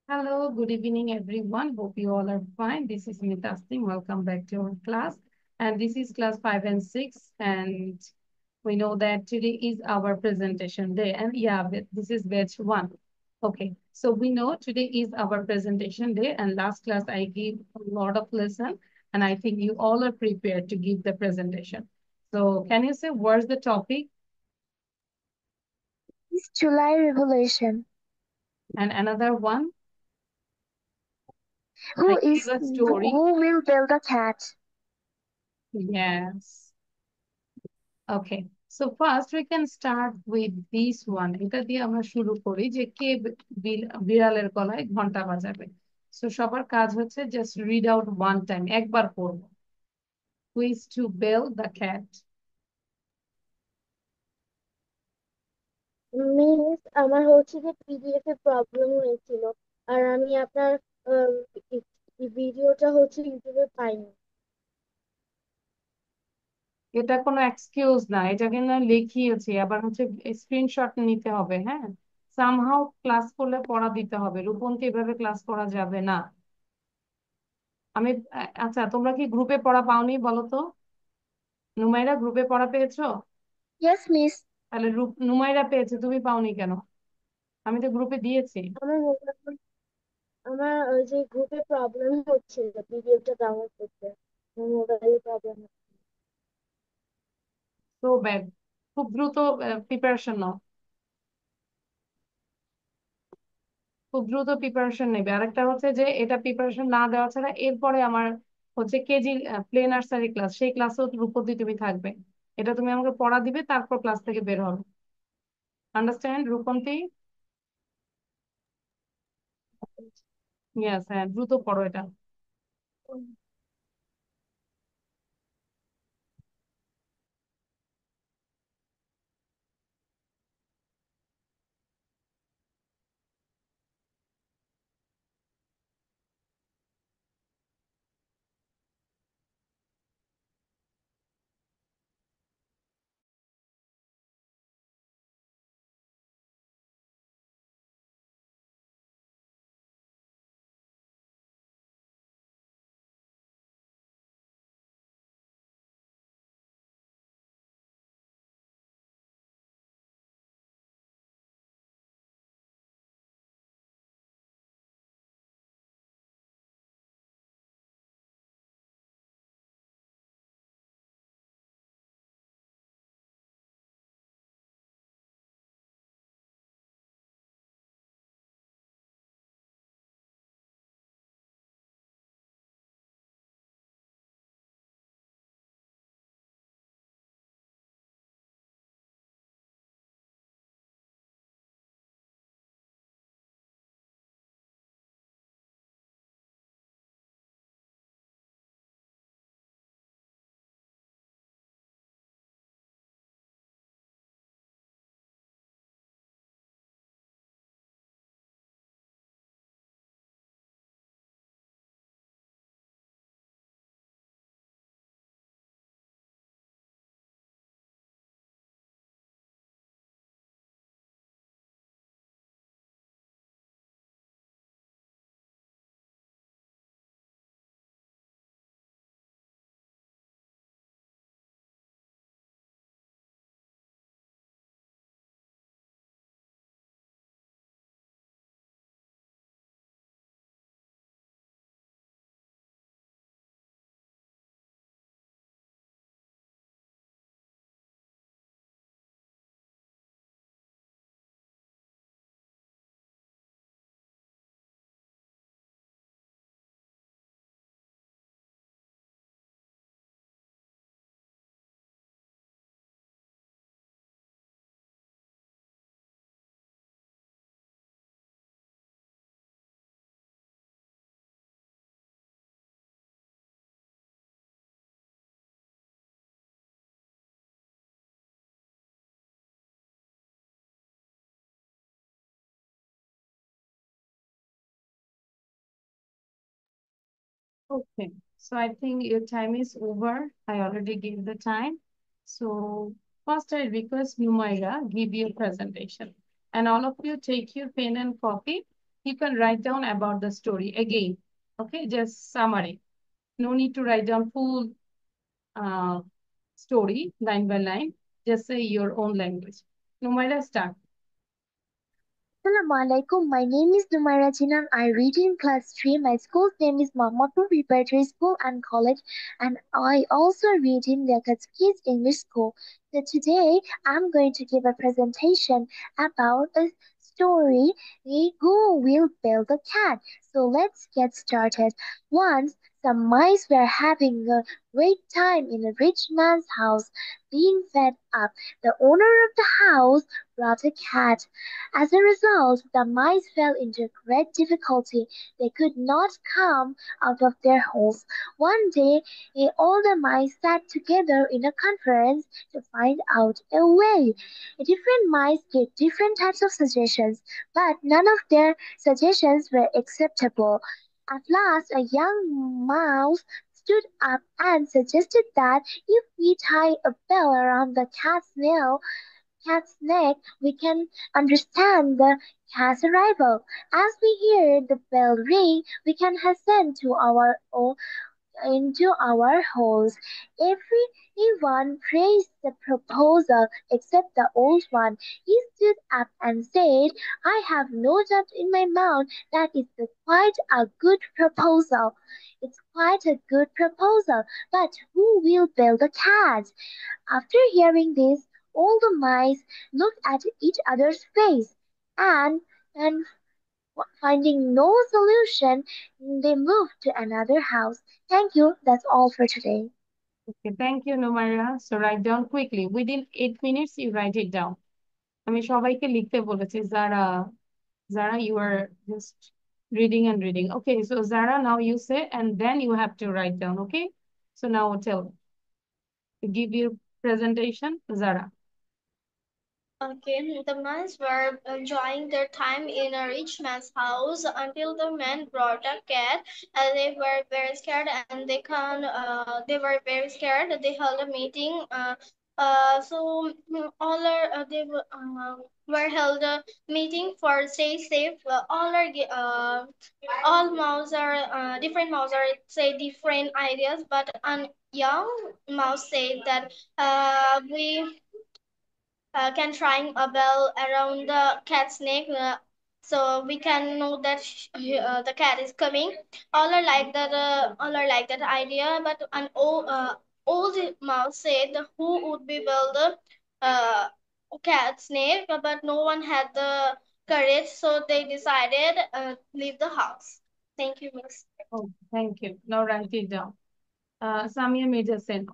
Hello, good evening, everyone. Hope you all are fine. This is Mita Singh. Welcome back to our class. And this is class 5 and 6. And we know that today is our presentation day. And yeah, this is batch 1. Okay, so we know today is our presentation day. And last class, I gave a lot of lesson. And I think you all are prepared to give the presentation. So can you say what's the topic? It's July Revolution. And another one, I Who gave is a story. who will build a cat? Yes. Okay, so first we can start with this one. এটা দিয়ে আমরা শুরু করি যে কে বিড়ালের গলায় ঘন্টা বাজাবে। সো সবার কাজ হচ্ছে just read out one time, একবার পড়বো। Who is to bell the cat? Miss আমার হচ্ছে যে পিডিএফ এ প্রবলেম হয়েছিল আর আমি আপনার ভিডিওটা হচ্ছে ইউটিউবে পাইনি। এটা কোনো এক্সকিউজ না, এটা কিন্তু লিখিয়েছি, আবার হচ্ছে স্ক্রিনশট নিতে হবে। হ্যাঁ, সামহাও ক্লাস করলে পড়া দিতে হবে, রূপমকে এভাবে ক্লাস করা যাবে না। আমি আচ্ছা, তোমরা কি গ্রুপে পড়া পাওনি বলো তো? নুমাইরা গ্রুপে পড়া পেয়েছো? Yes miss. তাহলে নুমাইরা পেয়েছে, তুমি পাওনি কেন? আমি তো গ্রুপে দিয়েছি। আমার মোবাইল আমার ওই যে গ্রুপে প্রবলেম হচ্ছিল পিডিএফটা ডাউনলোড করতে। আমার মোবাইলে প্রবলেম। তো ব্যাড, খুব দ্রুত প্রিপারেশন নাও, খুব দ্রুত প্রিপারেশন নেবে। আরেকটা হচ্ছে যে এটা প্রিপারেশন না দেওয়া ছাড়া এরপরে আমার হচ্ছে কেজি প্লে নার্সারি ক্লাস, সেই ক্লাসেও রূপদি তুমি থাকবে। এটা তুমি আমাকে পড়া দিবে, তারপর ক্লাস থেকে বের হবে। আন্ডারস্ট্যান্ড রূপন্তি? ইয়েস, হ্যাঁ, দ্রুত পড়ো এটা। Okay, so I think your time is over. I already gave the time. So first I request Numaira give your presentation. And all of you take your pen and copy. you can write down about the story again. Okay, just summary. No need to write down full uh, story line by line. Just say your own language. Numaira, start. Assalamu alaikum. My name is Numaira Jinan. I read in class 3. My school's name is Mohammadpur Preparatory School and College, and I also read in Kids English School. So today I'm going to give a presentation about a story, Who Will Build a Cat? So let's get started. Once some mice were having a great time in a rich man's house, being fed up. The owner of the house brought a cat. As a result, the mice fell into great difficulty. They could not come out of their holes. One day, all the mice sat together in a conference to find out a way. Different mice gave different types of suggestions, but none of their suggestions were acceptable. At last, a young mouse stood up and suggested that if we tie a bell around the cat's neck, we can understand the cat's arrival. As we hear the bell ring, we can hasten to our own into our holes. Everyone praised the proposal except the old one. He stood up and said, I have no doubt in my mind that quite a good proposal. It's quite a good proposal, but who will build a cat? After hearing this, all the mice looked at each other's face, and finding no solution, they moved to another house. Thank you. That's all for today. Okay, thank you, Numaira. So write down quickly. Within 8 minutes, you write it down. আমি সবাইকে লিখতে বলেছি যারা যারা you are just reading and reading. Okay, so Zara, now you say, and then you have to write down. Okay, so now tell, give your presentation, Zara. Okay, the mice were enjoying their time in a rich man's house until the man brought a cat. They were very scared, and they were very scared. They held a meeting. Were held a meeting for stay safe. All mouse are different mouse are say different ideas, but an young mouse said that we can trying a bell around the cat's neck, so we can know that the cat is coming. All are like that idea, but an old mouse said who would be well the cat's neck, but no one had the courage, so they decided leave the house. Thank you, Miss. Oh, thank you. Now write it down. Samia Mirza Sen.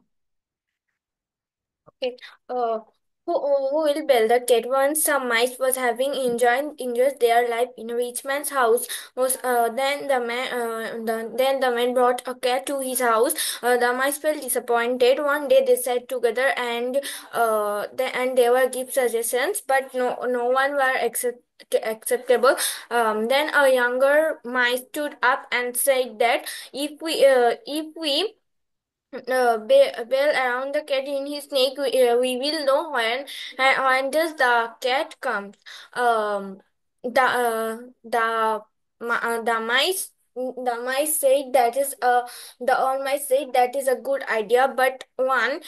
Okay. Uh, who will build the cat? Once some mice was having enjoyed their life in a rich man's house. Then the man brought a cat to his house. The mice felt disappointed. One day they sat together and they were give suggestions, but no one were acceptable. Then a younger mice stood up and said that if we bell around the cat in his neck, we will know when does the cat comes. Um, the mice said that is the all mice said that is a good idea, but an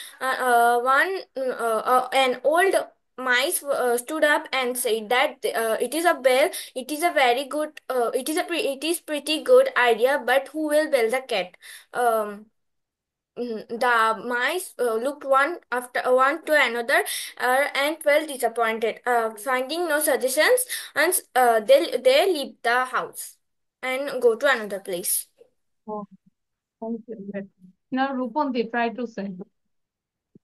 old mice stood up and said that it is a bell. It is a very good. It is pretty good idea, but who will bell the cat? The mice looked one to another and felt disappointed. Finding no suggestions, and they leave the house and go to another place. Oh, thank you. Good. Now, Rupon, they try to say,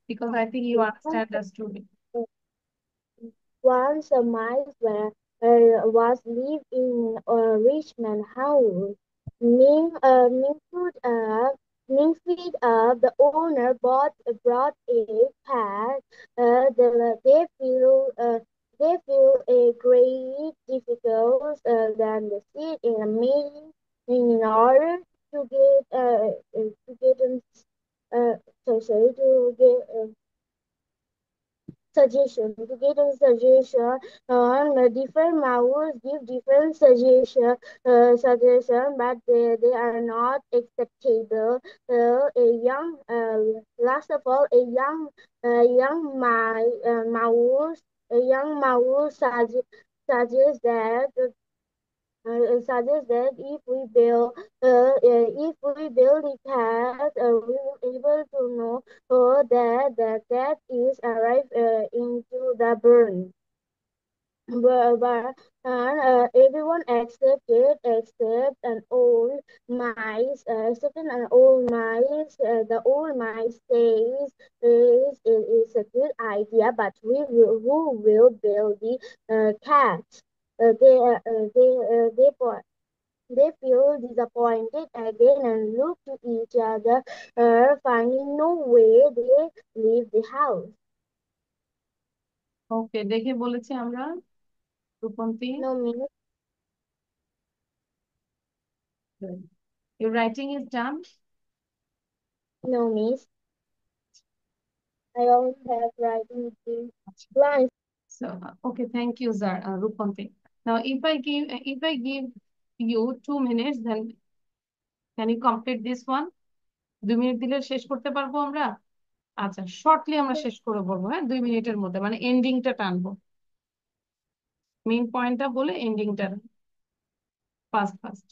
because I think you understand the story. Once a mice was live in a rich man's house. Ming food up, Ming feed up. The owner brought a cat. They feel a great difficult than the sit in a meeting in order to get uh, sorry to get suggestion. To get a suggestion, different mouse give different suggestion, but they are not acceptable. Last of all, a young mouse suggests that if we build a cat, we will able to know that the cat is arrived into the burn. But everyone accepted except an old mice. Except an old mice. The old mice says it is a good idea, but who will build the cat? Uh, they uh, uh, they uh, they po- they feel disappointed again and look to each other, finding no way they leave the house. ওকে, দেখে বলেছি আমরা Rupanti. No, miss. Good. Your writing is done. No, miss. I always have writing the lines. So, okay, thank you, Rupante. Now, if I give you 2 minutes, then can you complete this one? 2 minute দিলে শেষ করতে পারবো আমরা? আচ্ছা, shortly আমরা শেষ করে বলবো, হ্যাঁ, 2 মিনিটের মধ্যে, মানে এন্ডিংটা টানবো, মেইন পয়েন্টটা বলে এন্ডিংটা first first.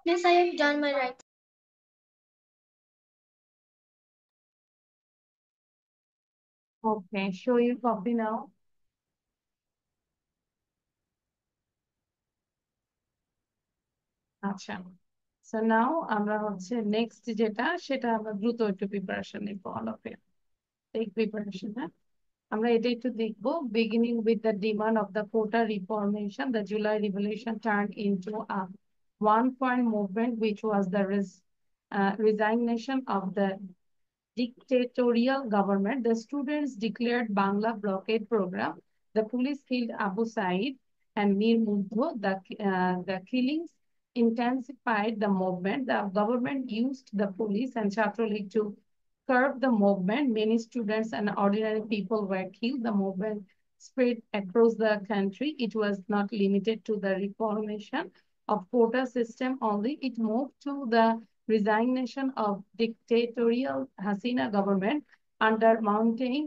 Miss, I have done my writing. Okay, show your copy now. আচ্ছা, so now আমরা হচ্ছে নেক্সট যেটা, সেটা আমরা দ্রুত একটু প্রিপারেশন নিব, all of you take preparation, হ্যাঁ। আমরা এটা একটু দেখবো, beginning with the demand of the quota reformation, the July revolution turned into a one-point movement, which was the resignation of the dictatorial government. The students declared Bangla blockade program. The police killed Abu Said and Mir Mugdho. The killings intensified the movement. The government used the police and Chhatra League to curb the movement. Many students and ordinary people were killed. The movement spread across the country. It was not limited to the reformation of quota system only. It moved to the resignation of dictatorial Hasina government. Under mounting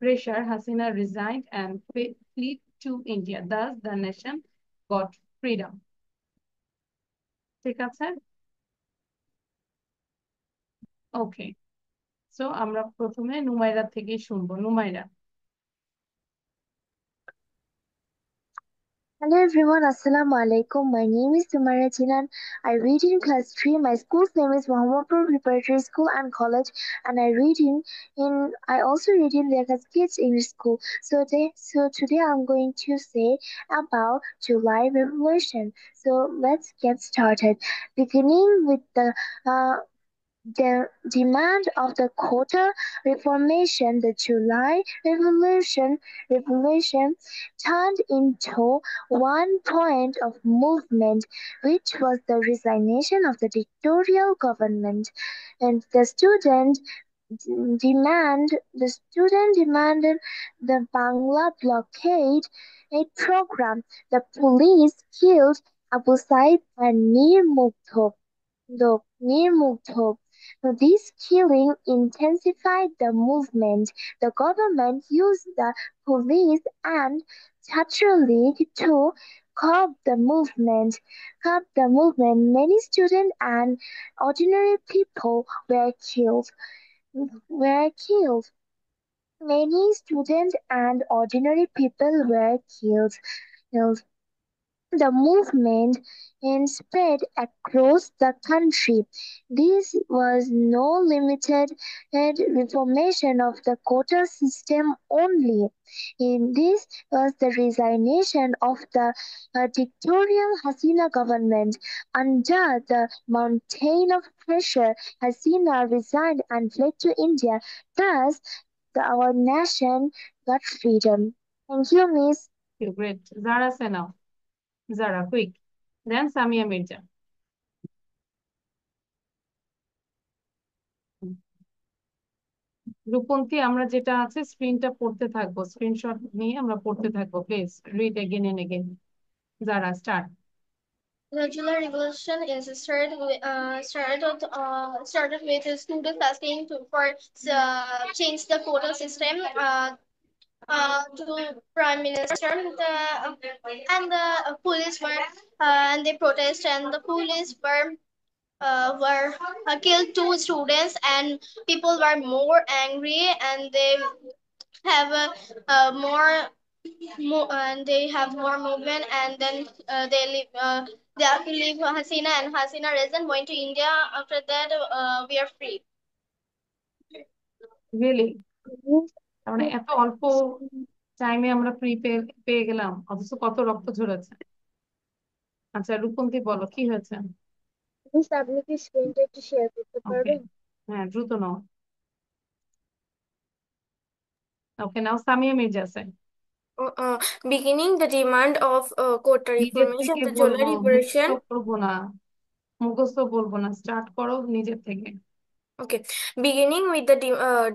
pressure, Hasina resigned and fled to India. Thus, the nation got freedom. ঠিক আছে? ওকে, so আমরা প্রথমে নুমাইরা থেকে শুনবো। নুমাইরা। Hello everyone, Assalamu alaikum. My name is Sumaya Jinan. I read in class 3. My school's name is Muhammadpur Preparatory School and College, and I also read in Lekas Kids English School. So today I'm going to say about July Revolution. So let's get started. Beginning with the demand of the quota reformation, the July Revolution turned into one point of movement, which was the resignation of the dictatorial government, and the student demanded the Bangla blockade aid program. The police killed Abu Said and Mir Mugdho. This killing intensified the movement. The government used the police and Chhatra League to curb the movement. Many students and ordinary people were killed. Many students and ordinary people were killed. The movement and spread across the country. This was no limited reformation of the quota system only. In this was the resignation of the dictatorial Hasina government. Under the mountain of pressure, Hasina resigned and fled to India. Thus, our nation got freedom. Thank you, Miss. Great. Zara Sena. Zara, quick. Then Samia Mirza. Rupanti, আমরা যেটা আছে স্ক্রিনটা পড়তে থাকবো, screenshot নিয়ে আমরা পড়তে থাকবো। Please read again and again. যারা start. The July Revolution is started with the students asking for change the quota system to Prime Minister. And the police were and they protest, and the police were killed two students, and people were more angry, and they have more movement, and then they have to leave Hasina, and Hasina resident going to India. After that, we are free. Really? মানে এত অল্প টাইমে আমরা free পেয়ে গেলাম, অথচ কত রক্ত ঝরেছে। আচ্ছা রূপন্তী, বলো কি হয়েছে? মিস, আপনি কি স্ক্রিনটা একটু শেয়ার করতে ওকে, পারবেন? হ্যাঁ দ্রুত নাও। ওকে, নাও সামিয়া মির্জা আছে। Beginning the demand of quota নিজের reformation, থেকে the July বলবো, মুখস্থ Revolution. করবো না, মুখস্থ বলবো না, স্টার্ট করো নিজের থেকে। Okay, beginning with the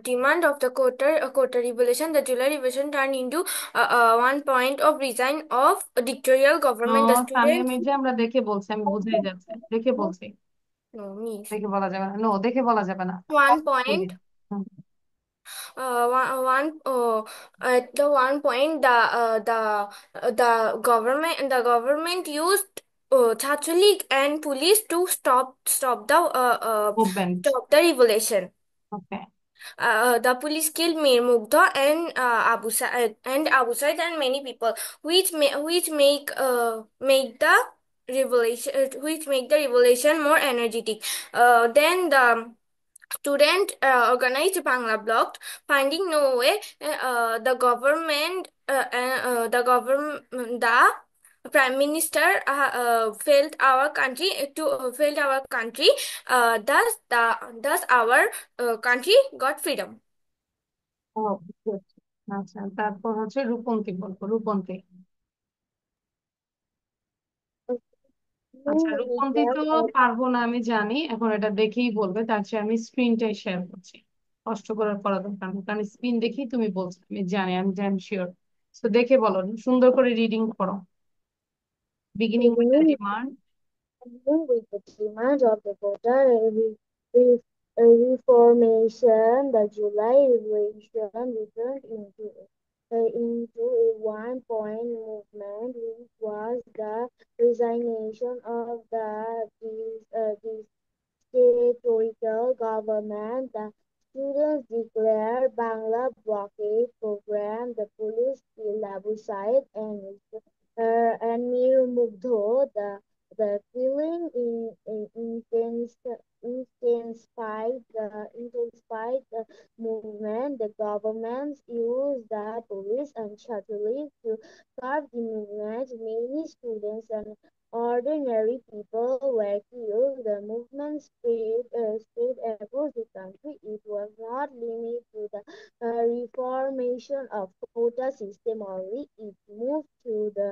demand of the quota revolution, the July Revolution turned into one point of resign of a dictatorial no, government. The Samia students, Mirza আমরা দেখে বলছি, আমি বুঝেই যাচ্ছে, দেখে বলছি। no, miss. দেখে বলা যাবে না, নো দেখে বলা যাবে না। One point. At the one point, the government used Chhatra League and police to movement. stop the revolution. Okay, The police killed Mir Mugdha and Abu Said and many people, which make the revolution more energetic. Then the student organized Bangla bloc, finding no way. The Prime Minister failed our country failed our country. Thus our country got freedom. Oh good. আচ্ছা, তারপর হচ্ছে রূপন্তী, বলবো রূপন্তী। আচ্ছা, রূপন্তি তো পারবো না আমি জানি, এখন এটা দেখেই বলবে, তার চেয়ে আমি স্ক্রিনটাই শেয়ার করছি। কষ্ট করে করা দরকার নেই, কারণ স্ক্রিন দেখেই তুমি বলছো, আমি জানি, আমি শিওর। তো দেখে বলো, সুন্দর করে রিডিং করো। Beginning with the Beginning demand. with the demand of the border re- reformation, the July Revolution returned into a one-point movement, which was the resignation of the dictatorial government. The students declared Bangla blockade program, the police killed Abu Said and Mir Mugdho. The killing intensified the movement. The governments used the police unshakily to curb the movement. Many students and ordinary people were killed. The movement spread across the country. It was not limited to the reformation of quota system only. It moved to the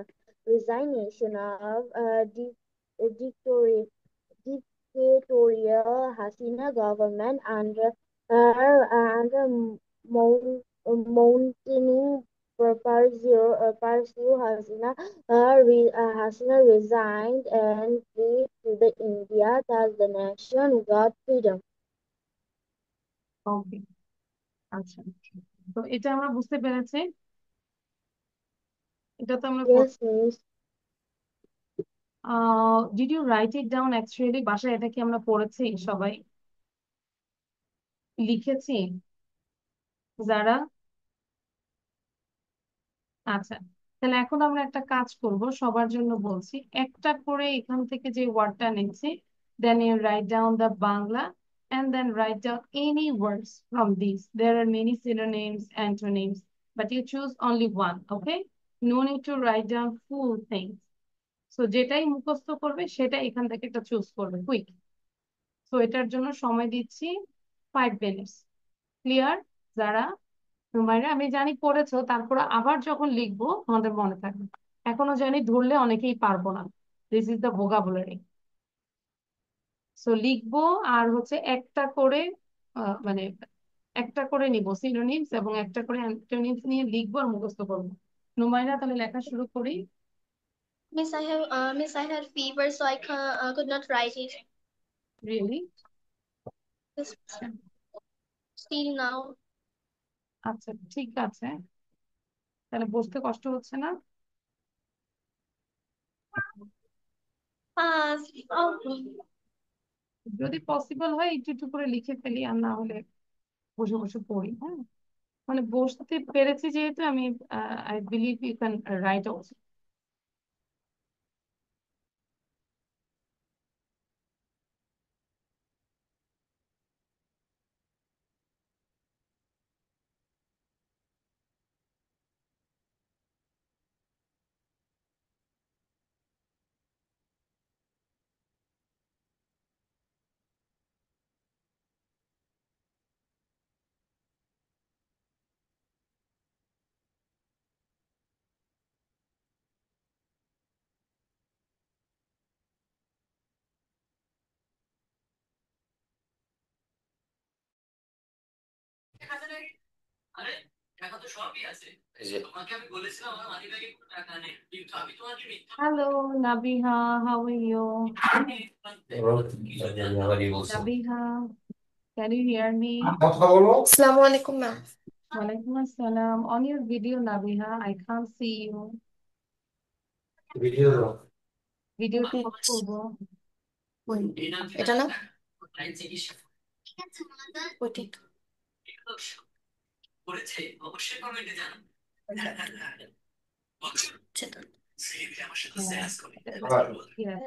resignation of dictatorial Hasina government under mounting pursue Hasina resigned and fled to the India. Thus, the nation got freedom. ওকে, আচ্ছা, তো এটা আমরা বুঝতে পেরেছি। এটা তো আমরা Yes, Miss. Did you write it down actually? বাসায় এটা কি আমরা পড়েছি সবাই, লিখেছি যারা? আচ্ছা, তাহলে এখন আমরা একটা কাজ করব, সবার জন্য বলছি, একটা করে এখান থেকে যে ওয়ার্ডটা নিচ্ছি, then you write down the Bangla and then write down any words from these. There are many synonyms, antonyms, but you choose only one, okay? No need to write down full things. So যেটাই মুখস্থ করবে সেটা এখান থেকে একটা choose করবে, quick. তো এটার জন্য সময় দিচ্ছি 5 minutes। ক্লিয়ার যারা? হুমায়রা, আমি জানি পড়েছো, তারপর আবার যখন লিখবো আমাদের মনে থাকবে। এখনো জানি ধরলে অনেকেই পারবো না। This is the vocabulary. So লিখবো, আর হচ্ছে একটা করে মানে একটা করে নিব সিনোনিমস, এবং একটা করে অ্যান্টোনিমস নিয়ে লিখবো আর মুখস্থ করবো। নুমাইরা, তাহলে লেখা শুরু করি। Miss, I had fever, so could not write it. Really? Just আচ্ছা, still now. আচ্ছা, ঠিক আছে, তাহলে বসতে কষ্ট হচ্ছে না? Uh, oh, যদি পসিবল হয় একটু একটু করে লিখে ফেলি, আর না হলে বসে বসে পড়ি, হ্যাঁ? মানে বসতে পেরেছি যেহেতু, আমি I believe you can write also. Hello Nabiha, how are you? Nabiha, can you hear me? Assalamu alaikum, ma'am. Walaikum assalam. On your video, Nabiha, I can't see you. ভিডিওটা অফ করবো। এটা না ওইটাই তো। সেটা। হ্যাঁ,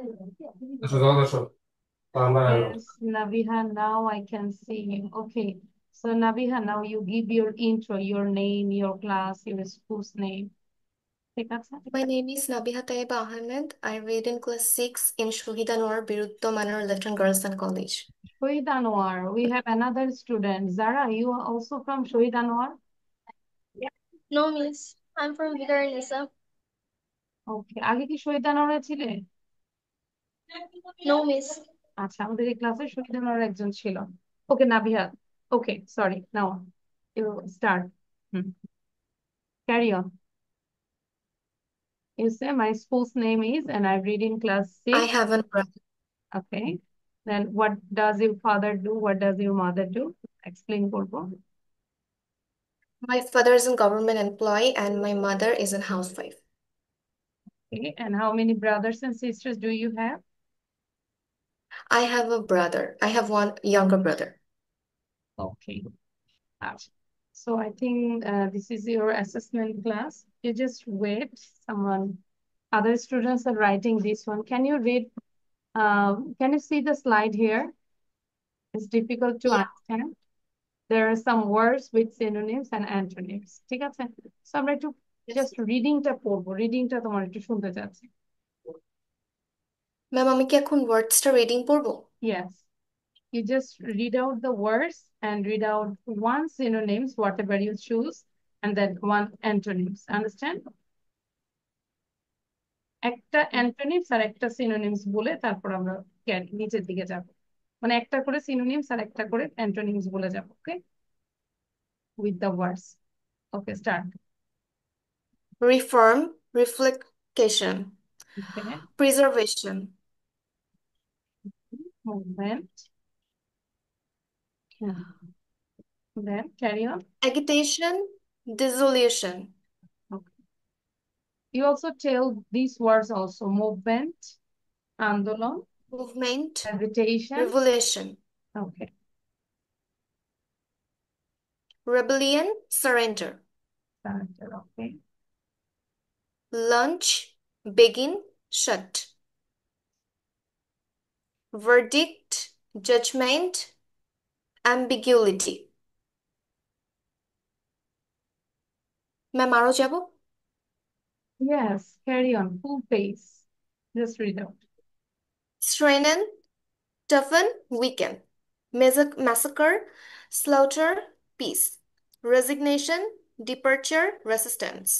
yes, Nabiha, now I can see you. Okay, so Nabiha, now you give your intro, your name, your class, your school's name. ঠিক আছে? My name is Nabiha Taiba Ahmed. I read in class 6 in Shohid Anwar Birutto Manor Lieutenant Girls and College. Shohid Anwar, we have another student. Zara, you are also from Shohid Anwar? no, Miss. I'm from Vidaranisa. Okay, আগে কি শহীদ আনোয়ারে ছিলে? No, miss. আচ্ছা, আমাদের এই ক্লাসে সুবিধার একজন ছিল। Okay Nabiha, okay sorry, now you start. Carry on. You say my school's name is, and I read in class I 6. have a brother. Okay. Then what does your father do? What does your mother do? Explain করবো। My father is a government employee and my mother is a housewife. Okay. And how many brothers and sisters do you have? I have a brother. I have one younger brother. Okay. Acha. So I think this is your assessment class. You just wait. Other students are writing this one. Can you read? Can you see the slide here? It's difficult to Yeah. understand. There are some words with synonyms and antonyms. ঠিক আছে? So আমরা একটু Yes. just readingটা পড়বো। readingটা তোমার একটু শুনতে চাচ্ছি। Ma'am আমি কি এখন ওয়ার্ডসটা রিডিং পড়বো? Yes. You just read out the words and read out one synonyms, whatever you choose, and then one antonyms. Understand? একটা antonyms আর একটা synonyms বলে তারপর আমরা নিচের দিকে যাব। মানে একটা করে synonyms আর একটা করে antonyms বলে যাব। Okay? With the words. Okay, start. Reform, reflection, Okay. preservation, Movement. Then carry on. agitation, dissolution, Okay. You also tell these words also. Movement, andolon, movement, agitation. revolution, Okay. rebellion, surrender, Surrender. Okay. launch, begin, shut, verdict, judgment, ambiguity. Ma'am আরো যাব? Yes, carry on. Full pace. Just read out. Strengthen, toughen, weaken, massacre, slaughter, peace, resignation, departure, resistance,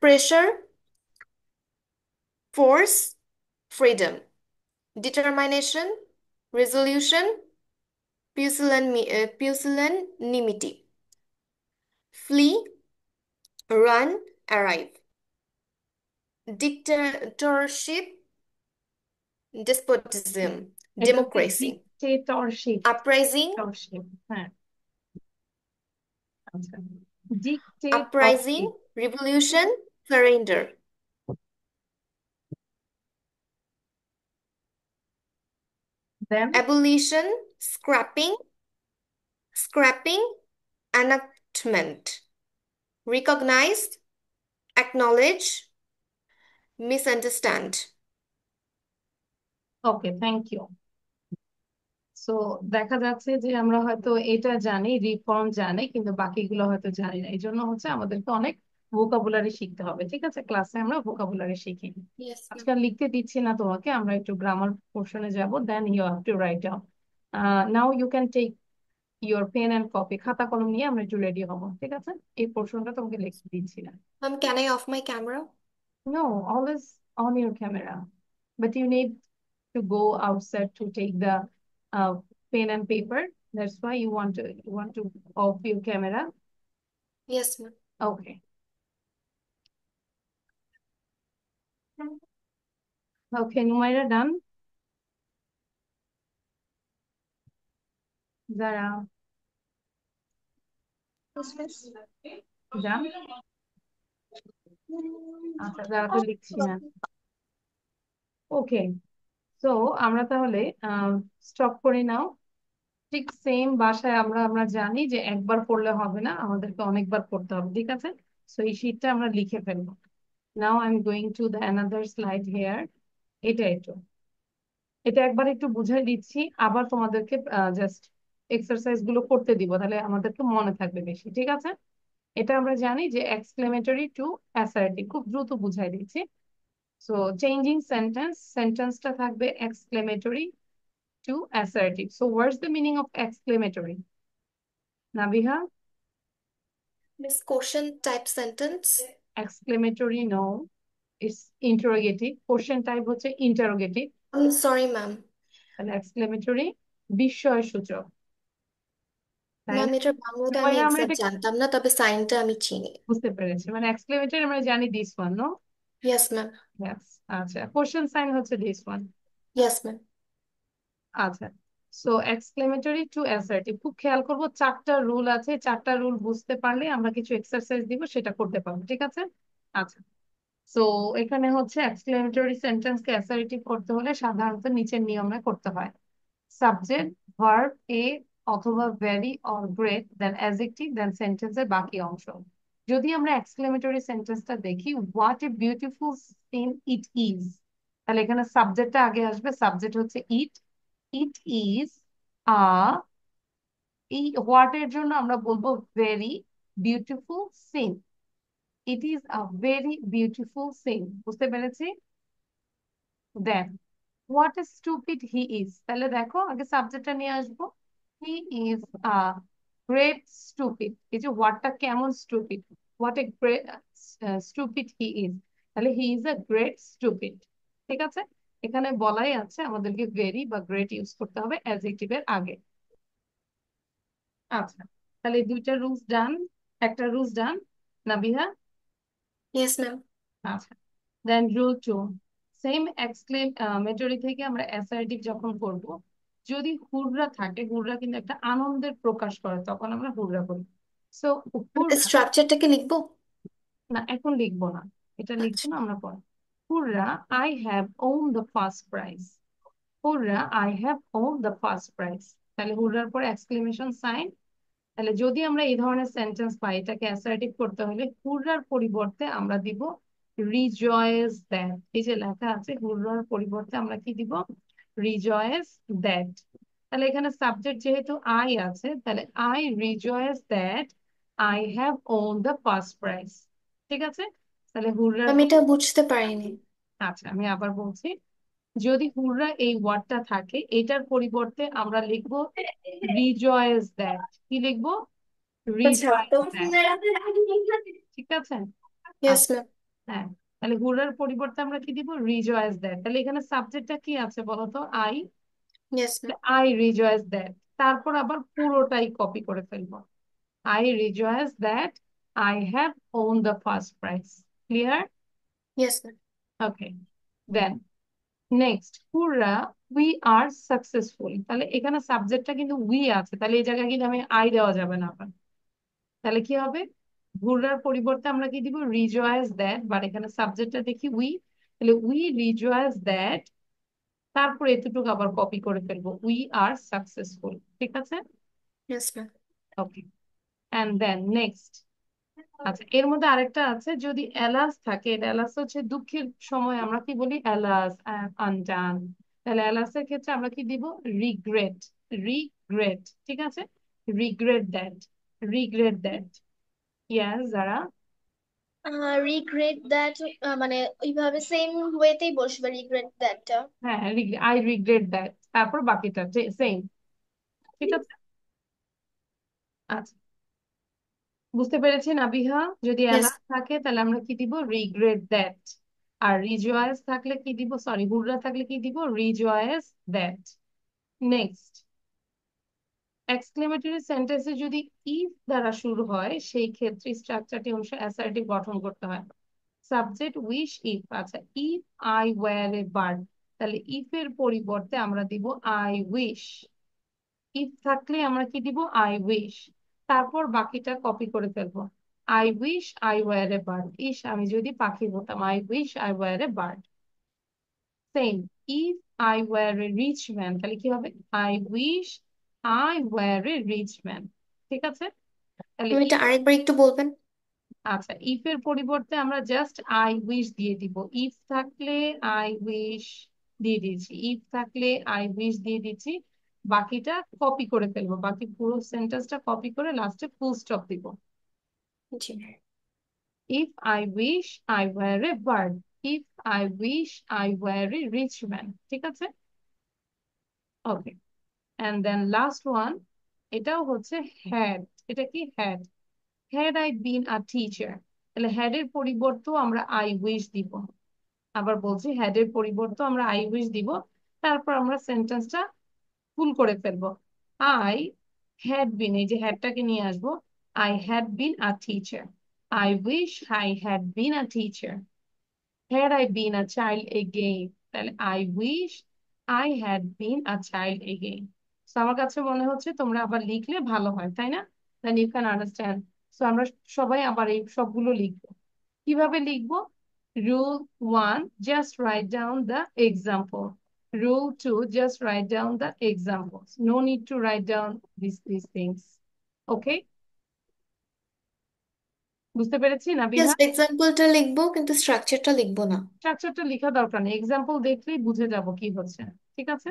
pressure, force, freedom, determination, resolution, pusillanimity, flee, run, arrive, dictatorship, despotism, democracy, Dictatorship. uprising, Dictatorship. হ্যাঁ। আচ্ছা। uprising, Dictatorship. revolution, surrender, Then abolition, scrapping, enactment, recognized, acknowledge, misunderstand. okay, thank you. So দেখা যাচ্ছে যে আমরা হয়তো এটা জানি, reform জানি, কিন্তু বাকিগুলো হয়তো জানি না। এই জন্য হচ্ছে আমাদেরকে অনেক ভোকাবুলারি শিখতে হবে। ঠিক আছে, ক্লাসে আমরা ভোকাবুলারি শিখি। Yes, ma'am. আজকাল লিখতে দিচ্ছি না তোমাকে, আমরা একটু গ্রামার পোর্শনে যাব, then you have to write down. Now you can take your pen and copy. খাতা কলম নিয়ে আমরা একটু রেডি হবো। ঠিক আছে, এই পোর্শনটা তোমাকে লিখতে দিচ্ছি না। Ma'am, can I off my camera? No, always on your camera, but you need to go outside to take the pen and paper. That's why you want to off your camera. Yes, ma'am. Okay. Okay, Numaira, done. Zara, Yes, miss. done. আচ্ছা, যারা তো লিখছি না। ওকে, so আমরা তাহলে stop করে নাও। ঠিক same বাসায় আমরা আমরা জানি যে একবার পড়লে হবে না, আমাদেরকে অনেকবার পড়তে হবে। ঠিক আছে, সো এই শীটটা আমরা লিখে ফেলবো। Now I am going to the another slide here. এটা একবার একটু বুঝাই দিচ্ছি, আবার তোমাদেরকে জাস্ট এক্সারসাইজ গুলো করতে দিব, তাহলে আমাদেরকে মনে থাকবে বেশি। ঠিক আছে, এটা আমরা জানি যে এক্সক্লেমেটরি টু অ্যাসার্টিভ। খুব দ্রুত বুঝাই দিচ্ছি। সো চেঞ্জিং সেন্টেন্সটা থাকবে exclamatory to assertive. So what's the meaning of exclamatory, Nabiha? Miss, question type sentence. Exclamatory, no. It's interrogative, question type হচ্ছে ইন্টারোগেটিভ, সরি ম্যাম। তাহলে এক্সক্লেমেটরি বিস্ময় সূচক, তাই ম্যাম না? এটার বাংলাটা আমি মানে আমরা এক্সাক্ট এটা জানতাম না, তবে সাইনটা আমি চিনি। বুঝতে পেরেছি, মানে এক্সক্লেমেটরি আমরা জানি this one, no? Yes ma'am. Yes, আচ্ছা, কোশ্চেন সাইন হচ্ছে দিস ওয়ান। Yes ma'am. আচ্ছা, সো এক্সক্লেমেটরি টু অ্যাসার্টিভ, খুব খেয়াল করবো, চারটা রুল আছে, চারটা রুল বুঝতে পারলে আমরা কিছু এক্সারসাইজ দিব, সেটা করতে পারবো, ঠিক আছে? আচ্ছা, সো এখানে হচ্ছে এক্সক্লেমেটরি সেন্টেন্সকে অ্যাসার্টিভ করতে হলে সাধারণত নিচের নিয়মে করতে হয়। সাবজেক্ট, ভার্ব এ অথবা very or great, then adjective, then সেন্টেন্সের বাকি অংশ। যদি আমরা এক্সক্লেমেটরি সেন্টেন্সটা দেখি, what a beautiful scene it is, তাহলে এখানে সাবজেক্টটা আগে আসবে, সাবজেক্ট হচ্ছে ইট, ইট ইজ আ, এই হোয়াট এর জন্য আমরা বলবো very beautiful scene, it is a very beautiful scene, বুঝতে পেরেছি? Then what a stupid he is, তাহলে দেখো আগে সাবজেক্টটা নিয়ে আসবো, he is a great stupid, এই যে হোয়াটটা কেমন স্টুপিড, what a great stupid he is, তাহলে he is a great stupid, ঠিক আছে? এখানে বলাই আছে আমাদেরকে ভেরি বা গ্রেট ইউজ করতে হবে অ্যাডজেক্টিভের আগে। আচ্ছা, তাহলে দুইটা রুলস ডান, একটা rules done, Nabiha? Yes ma'am. আচ্ছা, then rule two, same exclamatory থেকে আমরা অ্যাসার্টিভ যখন করব, যদি হুররা থাকে, হুররা কিন্তু একটা আনন্দের প্রকাশ করে, তখন আমরা হুররা করি। সো হুররা, স্ট্রাকচারটাকে লিখবো? না এখন লিখবো না, এটা লিখবো আচ্ছা। না আমরা পরে। হুররা, I have won the first prize, হুররা I have won the first prize, তাহলে হুররার পরে এক্সক্লেমেশন সাইন। তাহলে যদি আমরা এই ধরনের সেন্টেন্স পাই, এটাকে অ্যাসার্টিভ করতে হলে হুররার পরিবর্তে আমরা দিব রিজয়েস দ্যাট, এই যে লেখা আছে হুররার পরিবর্তে আমরা কি দিব? Rejoice that. তাহলে এখানে সাবজেক্ট যেহেতু আই আছে, তাহলে I rejoice that I have won the first prize, ঠিক আছে? তাহলে হুররার, আমি এটা বুঝতে পারিনি। আচ্ছা আমি আবার বলছি, যদি হুররা এই ওয়ার্ডটা থাকে, এটার পরিবর্তে আমরা লিখবো রিজয়েস দ্যাট, কি লিখবো? আচ্ছা রিজয়েস তো। দ্যাট, ঠিক আছে? ইয়েস আচ্ছা, ম্যাম। হ্যাঁ, তাহলে হুররার পরিবর্তে আমরা কি দিব? Rejoice that. তাহলে এখানে সাবজেক্টটা কি আছে বলতো? I, yes ma'am. I rejoice that, তারপর আবার পুরোটাই কপি করে ফেলবো, I rejoice that I have won the first prize, clear? Yes ma'am. Okay, then next, hurrah we are successful, তাহলে এখানে সাবজেক্টটা কিন্তু উই আছে, তাহলে এই জায়গায় কিন্তু আমি আই দেওয়া যাবে না আবার, তাহলে কি হবে? হুররার পরিবর্তে আমরা কি দিব? রিজয়েস দ্যাট, বাট এখানে সাবজেক্টটা দেখি উই, তাহলে উই রিজয়েস দ্যাট, তারপরে এতটুকু আবার কপি করে ফেলবো, উই আর সাকসেসফুল, ঠিক আছে? Yes ma'am. Okay, and then next, আচ্ছা এর মধ্যে আরেকটা আছে, যদি এলাস থাকে, এটা এলাস হচ্ছে দুঃখের সময় আমরা কি বলি? এলাস, আনডান, তাহলে এলাসের ক্ষেত্রে আমরা কি দিব? রিগ্রেট, রিগ্রেট, ঠিক আছে? রিগ্রেট দ্যাট, রিগ্রেট দ্যাট, ইয়াস যারা, রিগ্রেট দ্যাট, মানে ওইভাবে সেম ওয়েতেই বসবে রিগ্রেট দ্যাটটা। হ্যাঁ, আই রিগ্রেট দ্যাট, তারপর বাকিটা সেম, ঠিক আছে? আচ্ছা, বুঝতে পেরেছি নাবিহা? যদি ইয়েস। অ্যালার্ট থাকে তাহলে আমরা কি দিব? Regret that. আর রিজয়েস থাকলে কি দিব? সরি, হুররা থাকলে কি দিব? Rejoice that. নেক্সট, এক্সক্লেমেটরি সেন্টেন্সে যদি ইফ দ্বারা শুরু হয়, সেই ক্ষেত্রে স্ট্রাকচারটি অনুসারে অ্যাসার্টিভ গঠন করতে হয়। সাবজেক্ট উইশ ইফ, আচ্ছা if I were a bird, তাহলে ইফ এর পরিবর্তে আমরা দিব আই উইশ, ইফ থাকলে আমরা কি দিব? আই উইশ, তারপর বাকিটা কপি করে ফেলবো, I wish I were a bird, ইস আমি যদি পাখি হতাম, I wish I were a bird. Same, if I were a rich man, তাহলে কি হবে? I wish I were a rich man, ঠিক আছে? তাহলে তুমি এটা আরেকবার একটু বলবেন? আচ্ছা, ইফ এর পরিবর্তে আমরা জাস্ট আই উইশ দিয়ে দিব, ইফ থাকলে আই উইশ দিয়ে দিয়েছি, ইফ থাকলে আই উইশ দিয়ে দিচ্ছি, বাকিটা কপি করে ফেলবো, বাকি পুরো সেন্টেন্সটা কপি করে লাস্টে ফুল স্টপ দিব। জি। If I wish I were a bird, if I wish I were a rich man, ঠিক আছে? Okay, and then last one, এটাও হচ্ছে হ্যাড, এটা কি? Had, had I been a teacher, তাহলে হ্যাড এর পরিবর্তেও আমরা আই উইশ দিব, আবার বলছি হ্যাড এর পরিবর্তে আমরা আই উইশ দিব, তারপর আমরা সেন্টেন্সটা ফুল করে ফেলবো। আই হ্যাড বিন, এই যে হ্যাডটাকে নিয়ে আসবো, I had been a teacher. I wish I had been a teacher. Had I been a child again, তাহলে I wish I had been a child again. তো আমার কাছে মনে হচ্ছে তোমরা আবার লিখলে ভালো হয়, তাই না? Then you can understand. তো আমরা সবাই আবার এই সবগুলো লিখবো। কিভাবে লিখবো? Rule 1, just write down the example. Rule 2, just write down the examples. No need to write down these things. Okay? বুঝতে পেরেছি নাবিহা? জাস্ট এক্সাম্পলটা লিখবো কিন্তু স্ট্রাকচারটা লিখবো না। স্ট্রাকচারটা লেখা দরকার নেই, এক্সাম্পল দেখলেই বুঝে যাব কি হচ্ছে। ঠিক আছে?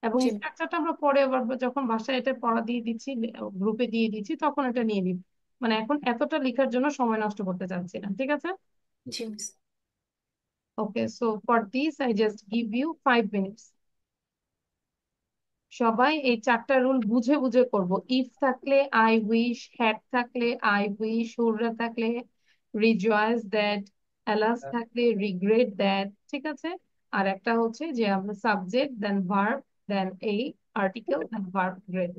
এবং জি। স্ট্রাকচারটা আমরা পরে আবার যখন বাসায় এটা পড়া দিয়ে দিচ্ছি, গ্রুপে দিয়ে দিচ্ছি, তখন এটা নিয়ে নিব। মানে এখন এতটা লেখার জন্য সময় নষ্ট করতে চাচ্ছি না। ঠিক আছে? জি miss. Okay, so for this I just give you 5 minutes। সবাই এই 4টা রুল বুঝে বুঝে করব। ইফ থাকলে আই উইশ, হ্যাড থাকলে আই উইশ, হুররা থাকলে রিজয়েস দ্যাট, অ্যালাস থাকলে রিগ্রেট দ্যাট। ঠিক আছে? আর একটা হচ্ছে যে আমরা সাবজেক্ট দেন ভার্ব দেন এই article then verb grade.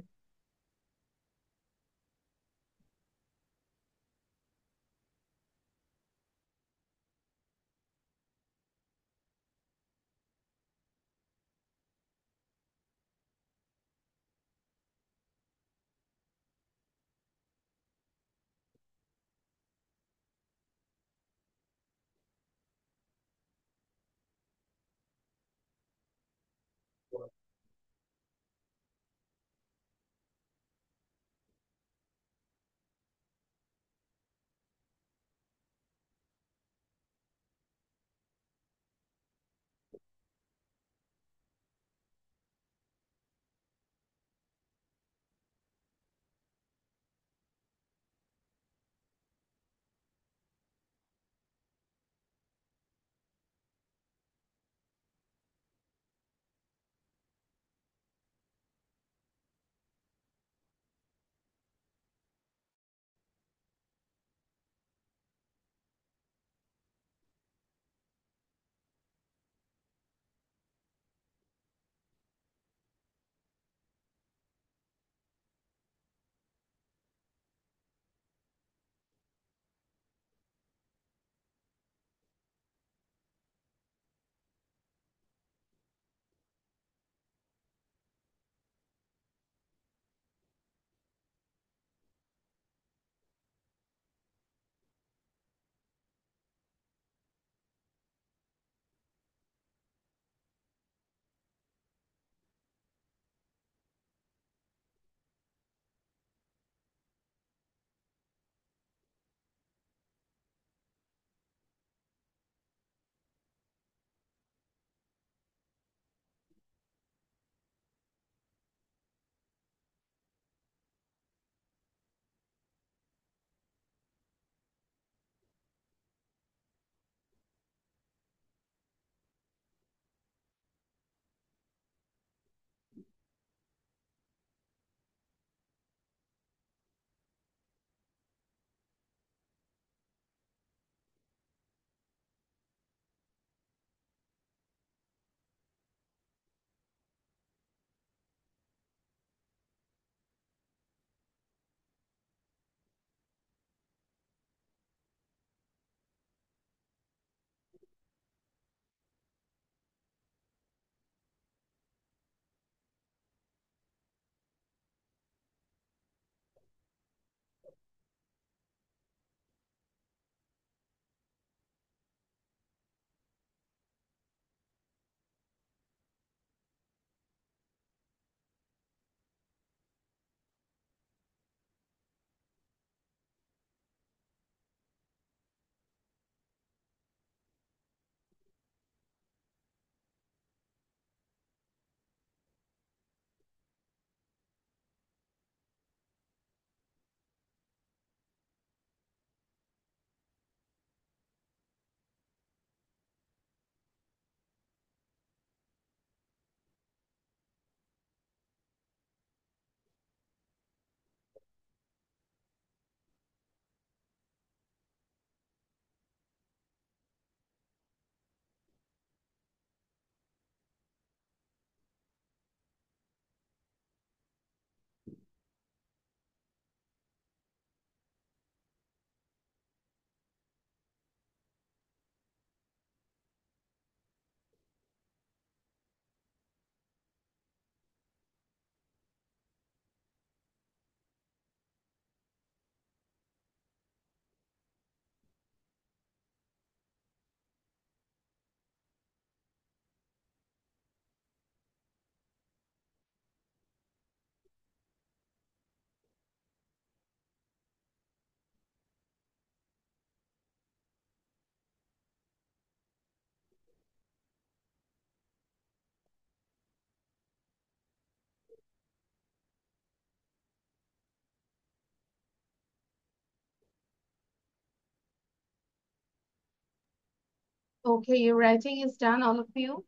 Okay, your writing is done, all of you?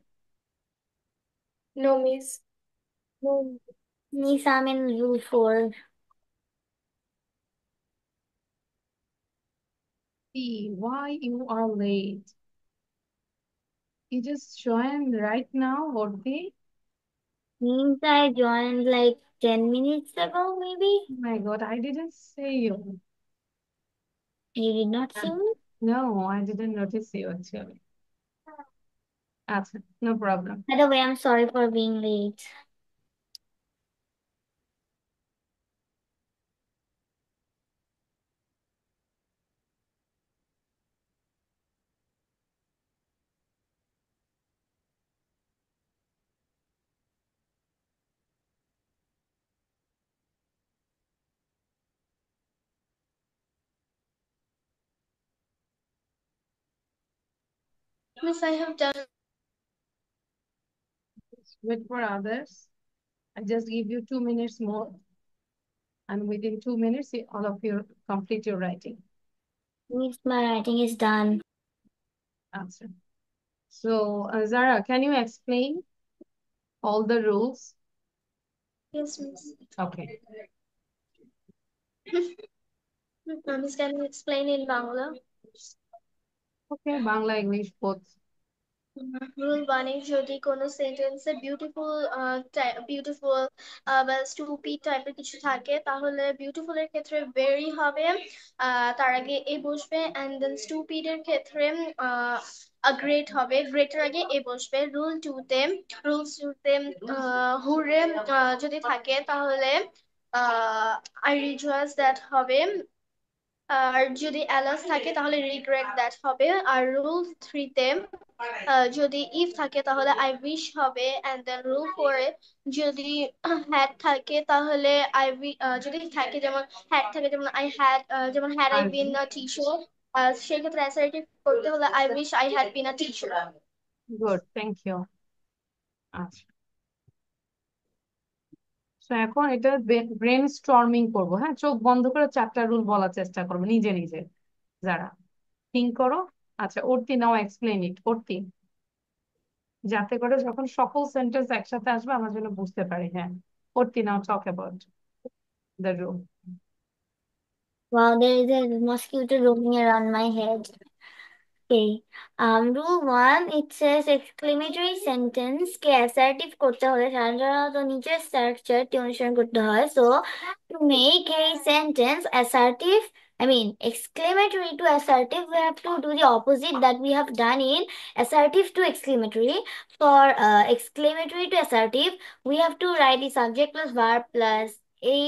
No, miss. No. Miss, I'm in rule 4. See, why you are late? You just joined right now, Vorti? Means I joined like 10 minutes ago, maybe. Oh my God, I didn't see you. You did not see me? No, I didn't notice you actually. No problem. By the way, I'm sorry for being late. Miss, I have done. Wait for others. I just give you 2 minutes more. And within 2 minutes, all of you complete your writing Miss, my writing is done. answer. So, Zara, can you explain all the rules? Yes, Miss. Okay. Miss, can you explain in Bangla? Okay, Bangla, English, both. Rule ওয়ানে যদি কোনো সেন্টেন্সে beautiful বা stupid টাইপের কিছু থাকে তাহলে beautiful এর ক্ষেত্রে ভেরি হবে, তার আগে এ বসবে, অ্যান্ড দেন স্টুপিড এর ক্ষেত্রে গ্রেট হবে, গ্রেটের আগে এ বসবে। রুলস টুতে হুরে যদি থাকে তাহলে আই রিজুয়াস দ্যাট হবে, আর যদি অ্যালাস থাকে তাহলে রিগ্রেট দ্যাট হবে। আর রুল 3-তে যদি ইফ থাকে তাহলে আই উইশ হবে, এন্ড দেন রুল 4-এ যদি হ্যাড থাকে তাহলে যদি থাকে যেমন হ্যাড থাকে যেমন আই হ্যাড, যেমন had I I been a teacher, সেই ক্ষেত্রে অ্যাসার্টিভ করতে হলে I wish I had been a teacher. good, thank you. আচ্ছা, তো এখন এটা ব্রেন স্টর্মিং করবো, হ্যাঁ? চোখ বন্ধ করে 4টা রুল বলার চেষ্টা করবো নিজে নিজে। যারা থিঙ্ক করো। আচ্ছা, অর্তি নাও এক্সপ্লেইন ইট, অর্তি, যাতে করে যখন সকল সেন্টেন্স একসাথে আসবে আমরা যেন বুঝতে পারি। হ্যাঁ, Arti now talk about the rule. Wow, there is a mosquito roaming around my head. Okay. Rule 1, it says exclamatory sentence K assertive করতে হলে সাধারণত নিচের স্ট্রাকচারটি অনুসরণ করতে হয়। So, to make a sentence assertive, I mean exclamatory to assertive, we have to do the opposite that we have done in assertive to exclamatory. For exclamatory to assertive, we have to write the subject plus verb plus a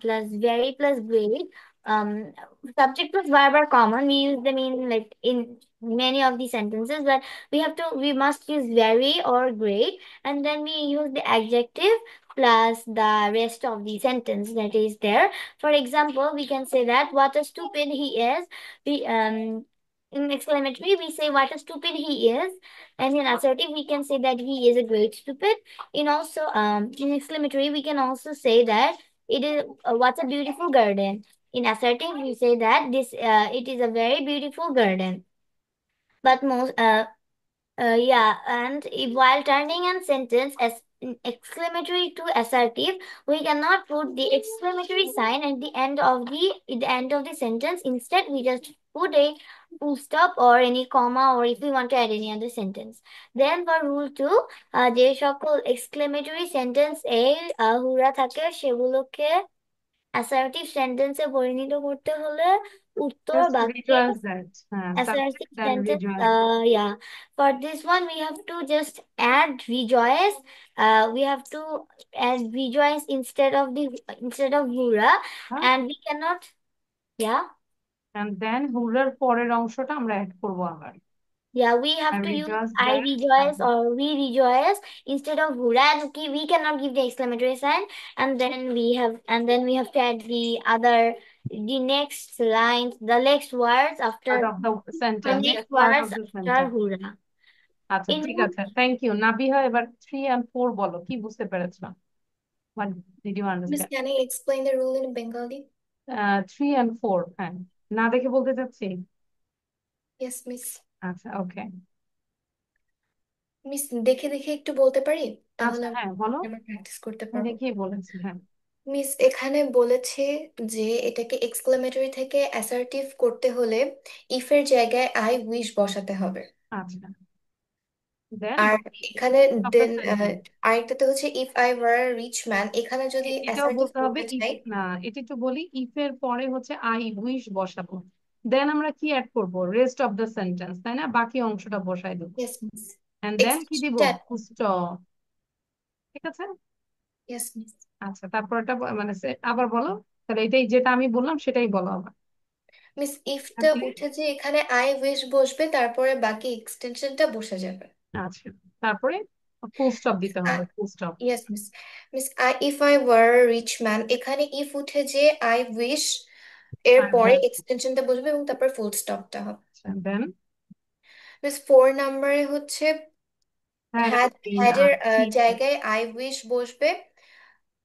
plus very plus grade. Um, Subject plus verb are common. We use them in like in many of the sentences, but we must use very or great, and then we use the adjective plus the rest of the sentence that is there. For example, we can say that what a stupid he is. We In exclamatory we say what a stupid he is, and in assertive we can say that he is a great stupid. In exclamatory we can also say that it is what's a beautiful garden. In assertive we say that it is a very beautiful garden. But most Yeah, and if while turning a sentence as exclamatory to assertive, we cannot put the exclamatory sign at the end of the sentence. Instead, we just put a full stop or any comma, or if we want to add any other sentence. Then for rule 2, যে সকল exclamatory sentence হুরা থাকে সেগুলোকে assertive sentence এ পরিণত করতে হলে উত্তর just বাক্যে rejoice that, হ্যাঁ, assertive subject and sentence, rejoice. yeah. For this one, we have to just add rejoice. We have to add rejoice instead of hurrah, and we cannot, yeah. And then হুরার পরের অংশটা আমরা add করবো আবার। Yeah, we have I to use rejoice I that. rejoice or we rejoice instead of hurrah. And okay, we cannot give the exclamatory sign, and then we have to add the next lines, the next words after Part of the the sentence, next yes, part words of the after sentence. hurrah. আচ্ছা, In ঠিক আছে, thank you. Nabiha, এবার 3 and 4 বলো, কি বুঝতে পেরেছো? What did you Miss, understand? can I explain the rule in Bengali? 3 and 4, হ্যাঁ, না দেখে বলতে চাচ্ছি। Yes, miss. আচ্ছা, ওকে। মিস দেখে দেখে একটু বলতে পারি, তাহলে আচ্ছা, হ্যাঁ বলো। আমরা প্র্যাকটিস করতে আমি পারবো। দেখেই বলেছি, হ্যাঁ। মিস এখানে বলেছে যে এটাকে এক্সক্লেমেটরি থেকে অ্যাসার্টিভ করতে হলে ইফের জায়গায় আই উইশ বসাতে হবে। আচ্ছা, দেন আর বাকি এখানে অফ দ্য দেন সেন্টেন্স। আরেকটাতে হচ্ছে if I were rich man, এখানে যদি এটাও অ্যাসার্টিভ বলতে হবে করতে ইফ, চাই। না এটা একটু বলি, ইফ এর পরে হচ্ছে আই উইশ বসাবো, দেন আমরা কি অ্যাড করব, রেস্ট অফ দ্য সেন্টেন্স, তাই না, বাকি অংশটা বসাই দেবো, ইয়েস মিস। এন্ড দেন কি দিব, এক্সটেনশনটা, ফুল স্টপ। ঠিক আছে। Yes miss. আচ্ছা, তারপরটা মানে আবার বলো, তাহলে এটাই যেটা আমি বললাম সেটাই বলো আবার। মিস ইফটা তারপরে উঠে যে এখানে আই উইশ বসবে, তারপরে বাকি এক্সটেনশনটা বসে যাবে। আচ্ছা, তারপরে ফুল স্টপ দিতে হবে, full stop. Yes miss. Miss I if I were rich man, এখানে ইফ উঠে যে আই উইশ এর আই পরে হ্যাভ। এক্সটেনশনটা বসবে এবং তারপর ফুল স্টপটা হবে। আচ্ছা, দেন মিস 4 নম্বরে হচ্ছে had had, been had a এর টিচার। জায়গায় আই উইশ বসবে,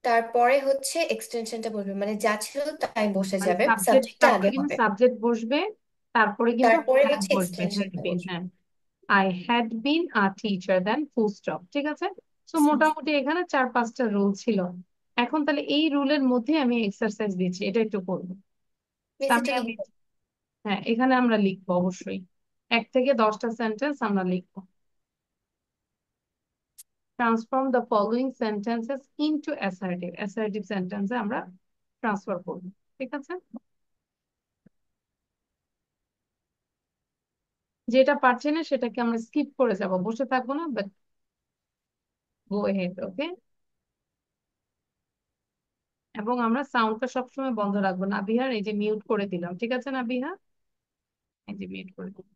তারপরে হচ্ছে এক্সটেনশনটা বসবে, মানে যা ছিল তাই বসে মানে যাবে, সাবজেক্ট, সাবজেক্টটা তারপরে আগে কিন্তু হবে, সাবজেক্ট বসবে, তারপরে কিন্তু তারপরে হ্যাড হচ্ছে বসবে, হ্যাড এক্সটেনশনটা বিন, বসবে। হ্যাঁ। I had been a teacher, then full stop. ঠিক আছে। তো মোটামুটি এখানে 4-5টা রুল ছিল। এখন তাহলে এই রুলের মধ্যে আমি এক্সারসাইজ দিচ্ছি, এটা একটু করবো। মিস তাহলে এটা আমি, লিখবো। হ্যাঁ এখানে আমরা লিখবো অবশ্যই, 1 থেকে 10টা সেন্টেন্স আমরা লিখবো। Transform the following sentences into assertive, assertive সেন্টেন্সে আমরা ট্রান্সফার করবো। ঠিক আছে। যেটা পারছি না সেটাকে আমরা স্কিপ করে যাব, বসে থাকবো না, বাট গো হেড, ওকে। এবং আমরা সাউন্ডটা সবসময় বন্ধ রাখবো। নাবিহার এই যে মিউট করে দিলাম, ঠিক আছে নাবিহা, এই যে মিউট করে দিলাম।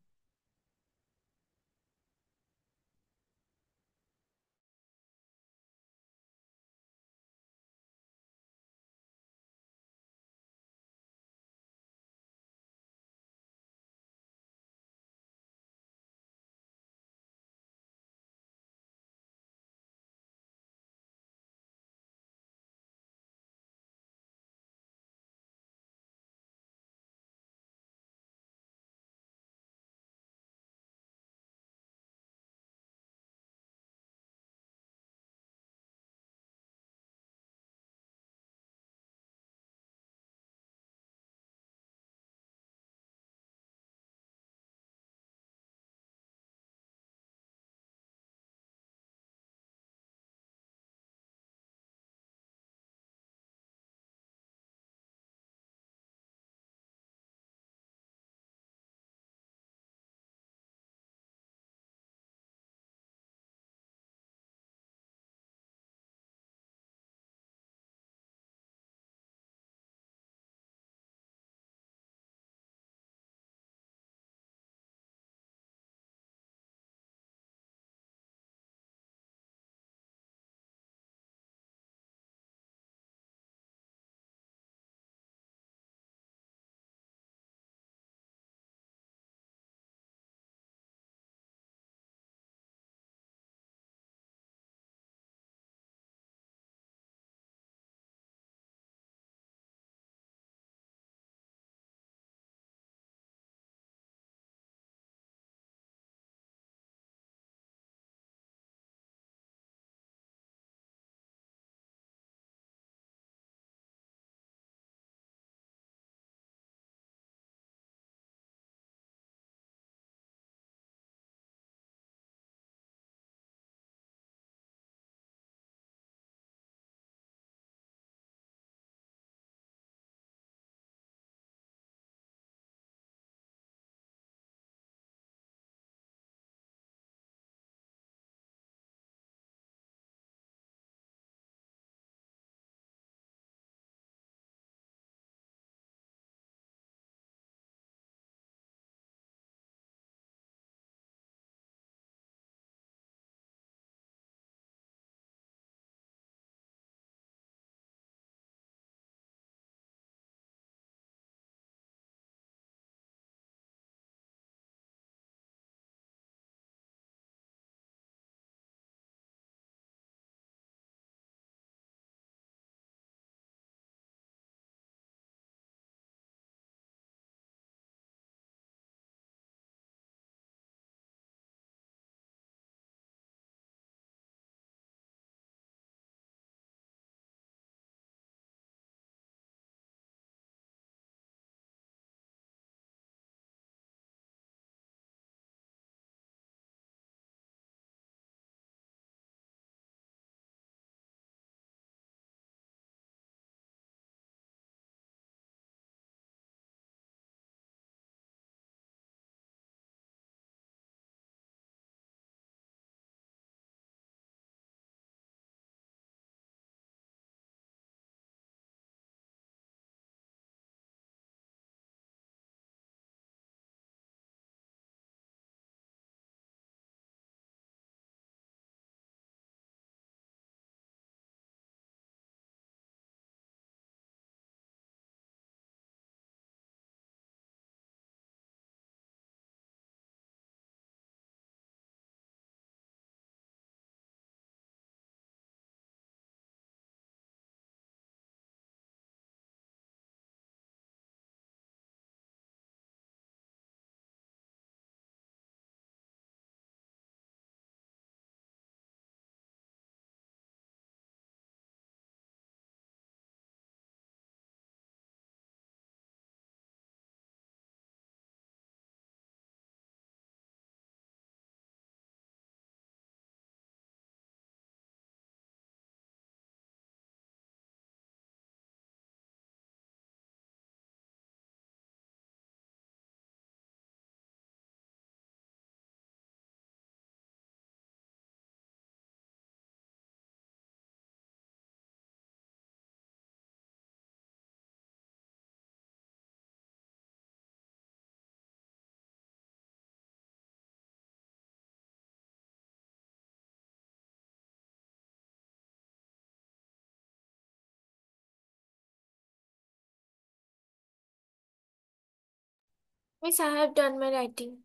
Miss, I have done my writing.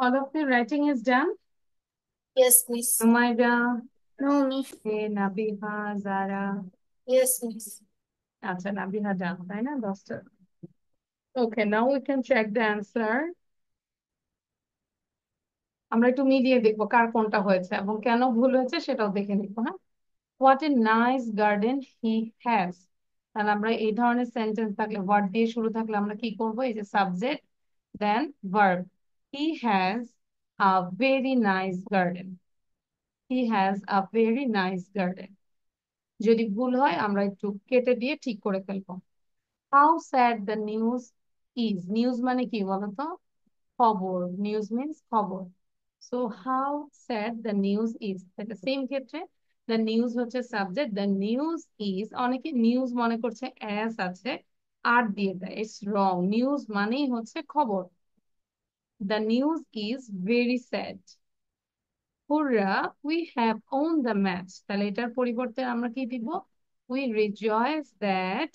All of the writing is done? Yes, miss. Umaira, No, Miss. Nabiha, Zara. Yes, miss. আচ্ছা নাবিহা done, তাই না 10টা? Okay, now we can check the answer. আমরা একটু মিলিয়ে দেখবো কার কোনটা হয়েছে এবং কেন ভুল হয়েছে সেটাও দেখে নিবো, হ্যাঁ? What a nice garden he has. তাহলে আমরা এই ধরনের সেন্টেন্স থাকলে ওয়ার্ড দিয়ে শুরু থাকলে আমরা কি করবো? এই যে subject then verb. He has a very nice garden. He has a very nice garden. যদি ভুল হয় আমরা একটু কেটে দিয়ে ঠিক করে ফেলবো। How sad the news is. News মানে কি বলতো? খবর। নিউজ মিন্স খবর। So how sad the news is, তাহলে সেম ক্ষেত্রে দ্য নিউজ হচ্ছে সাবজেক্ট, দ্য নিউজ ইজ। অনেকে নিউজ মনে করছে অ্যাস আছে আর দিয়ে দেয়, ইটস রং। নিউজ মানেই হচ্ছে খবর। The news is very sad. Hurrah we have won the match, তাহলে এটার পরিবর্তে আমরা কি দিব? We rejoice that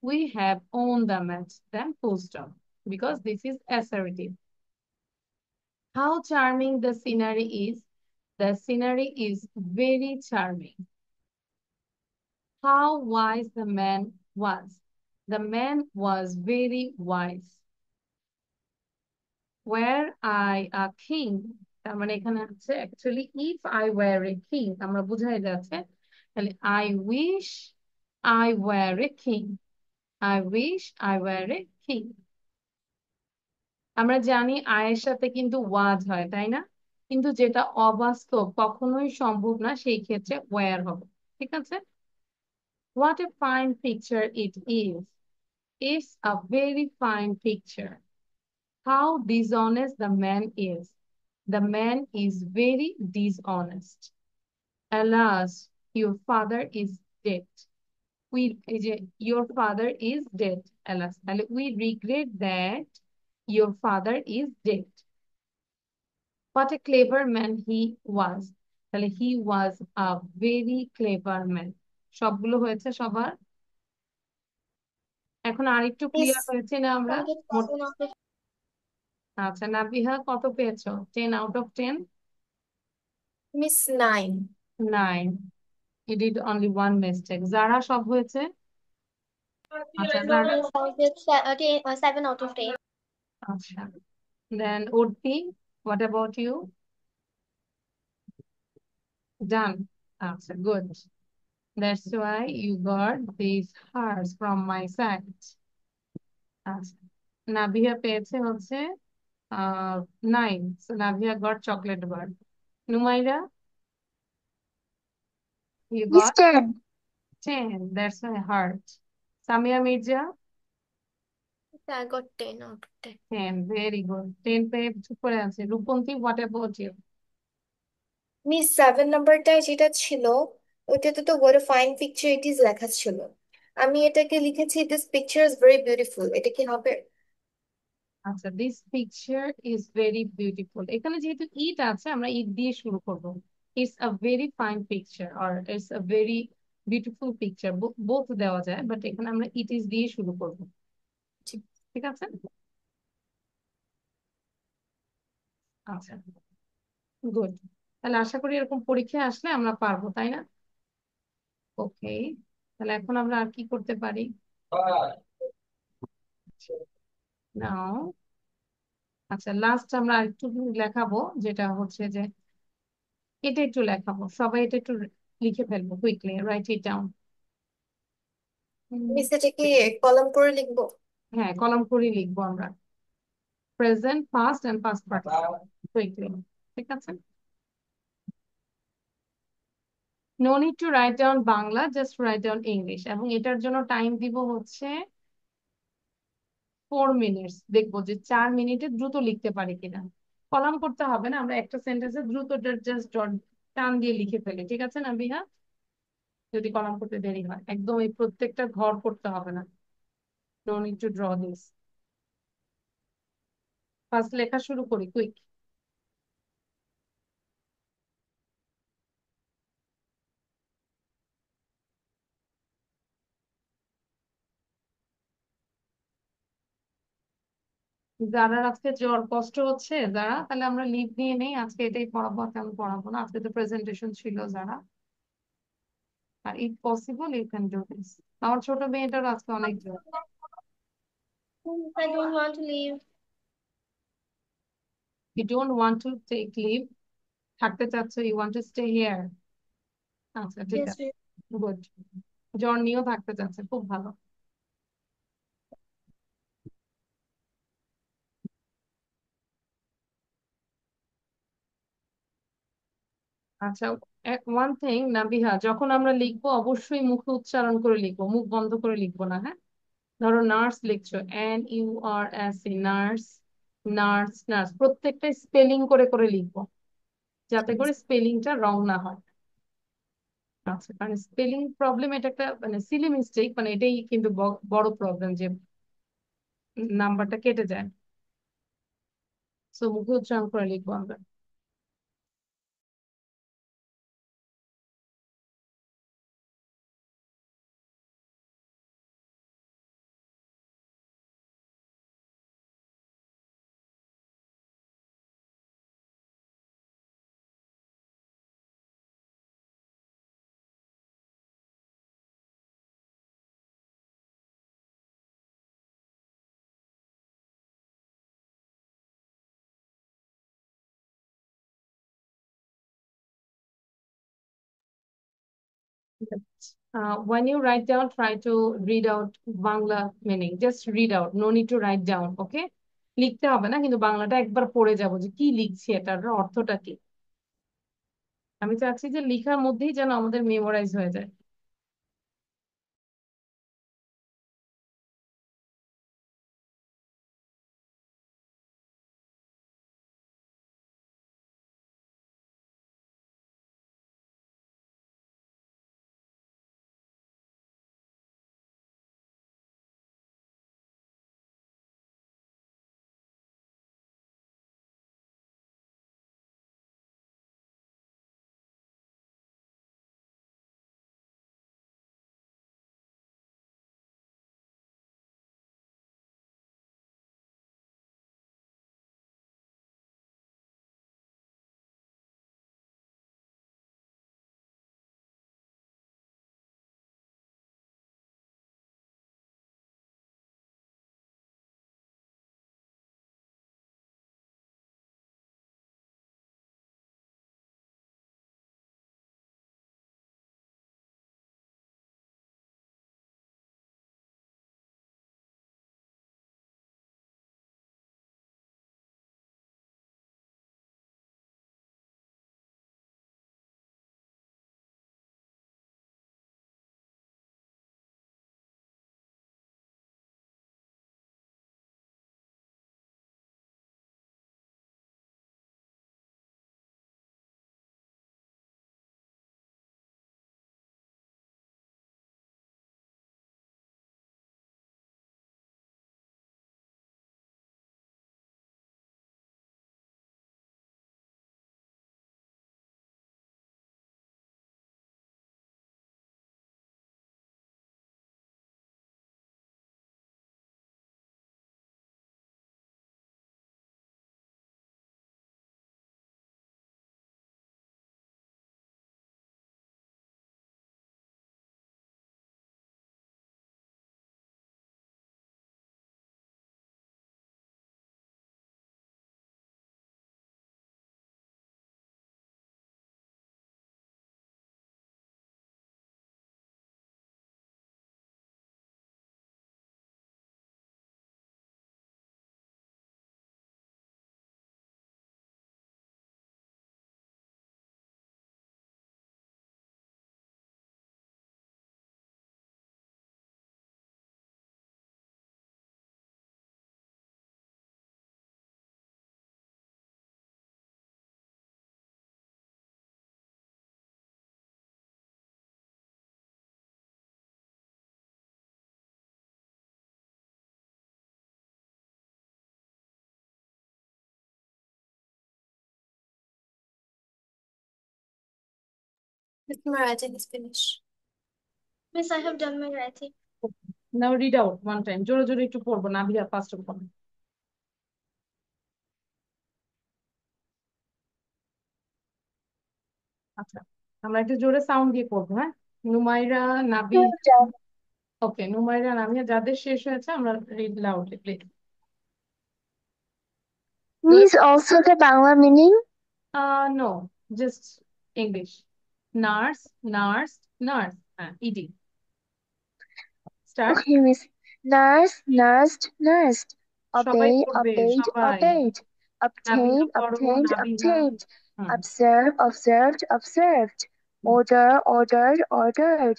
we have won the match, then full stop, because this is assertive. How charming the scenery is. The scenery is very charming. How wise the man was. The man was very wise. Were I a king. তার মানে এখানে আছে actually if I were a king, আমরা বুঝাই যাচ্ছে তাহলে I wish I were a king. I wish I were a king. আমরা জানি আয়ের সাথে কিন্তু ওয়াজ হয়, তাই না? কিন্তু যেটা অবাস্তব, কখনোই সম্ভব না, সেই ক্ষেত্রে ওয়্যার হবে। ঠিক আছে? What a fine picture it is. It's a very fine picture. How dishonest the man is. The man is very dishonest. Alas, your father is dead. Your father is dead. Alas, we regret that your father is dead. What a clever man he was. তাহলে he was a very clever man. সবগুলো হয়েছে সবার? এখন আরেকটু Miss, clear হয়েছে না আমরা? I get 7 out of আচ্ছা নাবিহা কত পেয়েছো? 10 out of 10? miss 9. 9. You did only one mistake. যারা সব হয়েছে? আচ্ছা যারা, I get 7 out of 10. আচ্ছা। Then Urti, what about you? Done. আচ্ছা, good. That's why you got these hearts from my side. আচ্ছা, নাবিহা পেয়েছে হচ্ছে 9. So Navia got chocolate bar. Numaira, you Miss got 10. 10. That's my heart. Samia Mirza, I got 10 out of 10. 10. Very good. 10 পেয়ে চুপ করে আছে। Rupanti, what about you? Miss 7 নাম্বারটায় যেটা ছিল ওইটাতে তো what a fine picture it is লেখা ছিল। আমি এটাকে লিখেছি this picture is very beautiful, এটা কি হবে? আচ্ছা, this picture is very beautiful. এখানে যেহেতু it আছে আমরা it দিয়ে শুরু করব। It's a very fine picture or it's a very beautiful picture. Both দেওয়া যায়, বাট এখানে আমরা it is দিয়ে শুরু করব। ঠিক আছে? আচ্ছা, গুড। তাহলে আশা করি এরকম পরীক্ষা আসলে আমরা পারবো, তাই না? ওকে, তাহলে এখন আমরা আর কি করতে পারি? নাও, আচ্ছা লাস্ট আমরা একটু লেখাবো, যেটা হচ্ছে যে এটা একটু লেখাবো, সবাই এটা একটু লিখে ফেলবো quickly, right it down. Miss এটা কি কলম করে লিখবো? হ্যাঁ, কলম করে লিখবো আমরা, present, past and past participle quickly. ঠিক আছে? No need to write down Bangla, just write down English. এবং এটার জন্য টাইম দিব হচ্ছে 4 মিনিটস। দেখবো যে 4 মিনিটে দ্রুত লিখতে পারি কিনা। কলাম করতে হবে না, আমরা একটা সেন্টেন্সে দ্রুত জাস্ট টান দিয়ে লিখে ফেলি, ঠিক আছে না বিহা? যদি কলাম করতে দেরি হয়, একদম এই প্রত্যেকটা ঘর করতে হবে না। No need to draw this. First লেখা শুরু করি, কুইক। যারা আজকে জ্বর কষ্ট হচ্ছে, যারা, তাহলে আমরা লিভ নিয়ে নেই, আজকে এটাই পড়াবো, আজকে আমি পড়াবো না, আজকে তো প্রেজেন্টেশন ছিল যারা। আর if possible you can do this. আমার ছোট মেয়েটার আজকে অনেক জ্বর। I don't want to leave. You don't want to take leave, থাকতে চাচ্ছ, you want to stay here. আচ্ছা ঠিক Yes, আছে, গুড। জ্বর নিয়েও থাকতে চাচ্ছে, খুব ভালো। আচ্ছা, ওয়ান থিং নাবিহা, যখন আমরা লিখবো অবশ্যই মুখে উচ্চারণ করে লিখবো, মুখ বন্ধ করে লিখবো না, হ্যাঁ? ধরো নার্স লিখছো, NURS, নার্স, নার্স, নার্স, প্রত্যেকটা স্পেলিং করে করে লিখবো, যাতে করে স্পেলিংটা রং না হয়। আচ্ছা, কারণ স্পেলিং প্রবলেম এটা একটা মানে সিলি মিস্টেক, মানে এটাই কিন্তু বড় প্রবলেম, যে নাম্বারটা কেটে যায়। সো মুখে উচ্চারণ করে লিখবো আমরা। When you write down, try to read out Bangla meaning. Just read out. No need to write down. Okay? লিখতে হবে না, কিন্তু বাংলাটা একবার পড়ে যাবো যে কি লিখছি, এটার অর্থটা কি। আমি চাচ্ছি যে লেখার মধ্যেই যেন আমাদের মেমোরাইজ হয়ে যায়। Miss, my writing is finished. Miss, I have done my writing. Now read out one time. জোরে জোরে একটু পড়বো, নাবিহা ফার্স্ট অফ অল। আচ্ছা, আমরা একটু জোরে সাউন্ড দিয়ে পড়বো, হ্যাঁ? নুমাইরা, নাবি, ওকে, নুমাইরা, নাবিহা যাদের শেষ হয়েছে আমরা read loudly please. Miss, also the Bangla meaning? No, just English. Nurse, nursed, nurse, ed. Start. Okay, Miss. Nurse, nursed, nursed. সবাই Obey, পড়বে, obeyed, সবাই। obeyed. নাবিহা Obtain, পড়বো, obtained, Nabiha. obtained. Observe, observed, observed. Order, ordered, ordered.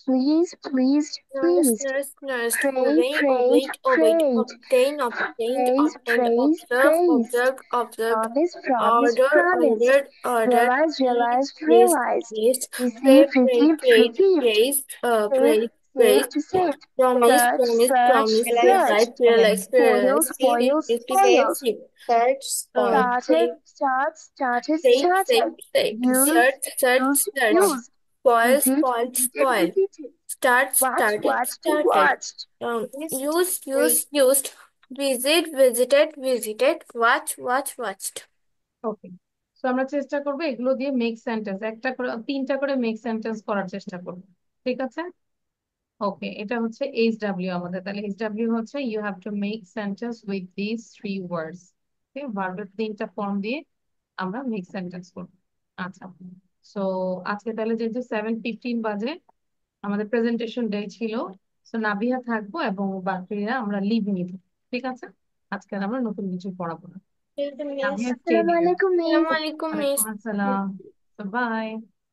Please, pleased, Nurse, pleased. nurse, nursed. Pray, Obey, prayed, obeyed, obeyed. prayed. Obtain, obtained, Praise, obtained. praised, Observe, praised. observed, observed. Promise, promised, Order, promised. ordered, ordered. Realize, Please, realized, please, realized. please. Pray, Receive, pray, received, prayed, received. praised, Save, praised, saved, praised. saved. Promise, Search, promise, search, promise. Realize, search. Realize, realize, Spoil, realize. Keep, spoil, fifty, spoil. keep. Search, Started, save, starts, started, save, started. save, save. Used, Search, search, used, search. used. Spoil, Repeat, spoil, repeated, spoil. repeated. Start, Watch, started, watched, started. watched. Used. Visit, visited, visited. Watch, watched. Okay, so আমরা চেষ্টা করবো এগুলো দিয়ে make sentence, একটা করে 3টা করে make sentence করার চেষ্টা করবো, ঠিক আছে? ওকে, এটা হচ্ছে HW আমাদের, তাহলে HW হচ্ছে you have to make sentence with this 3 words. Okay, ভার্বের 3টা ফর্ম দিয়ে আমরা মেক সেন্টেন্স করবো। আচ্ছা, সো আজকে তাহলে যেহেতু 7:15 বাজে আমাদের প্রেজেন্টেশন ডে ছিল, সো নাবিহা থাকবো এবং বাকিরা আমরা লিভ নিব, ঠিক আছে? আজকে আর আমরা নতুন কিছু পড়াবো না। Miss. নাবিহা স্টে দিবেন। Assalamualaikum, Miss. Assalamualaikum, ওয়ালাইকুম Miss. আসসালাম, বাই।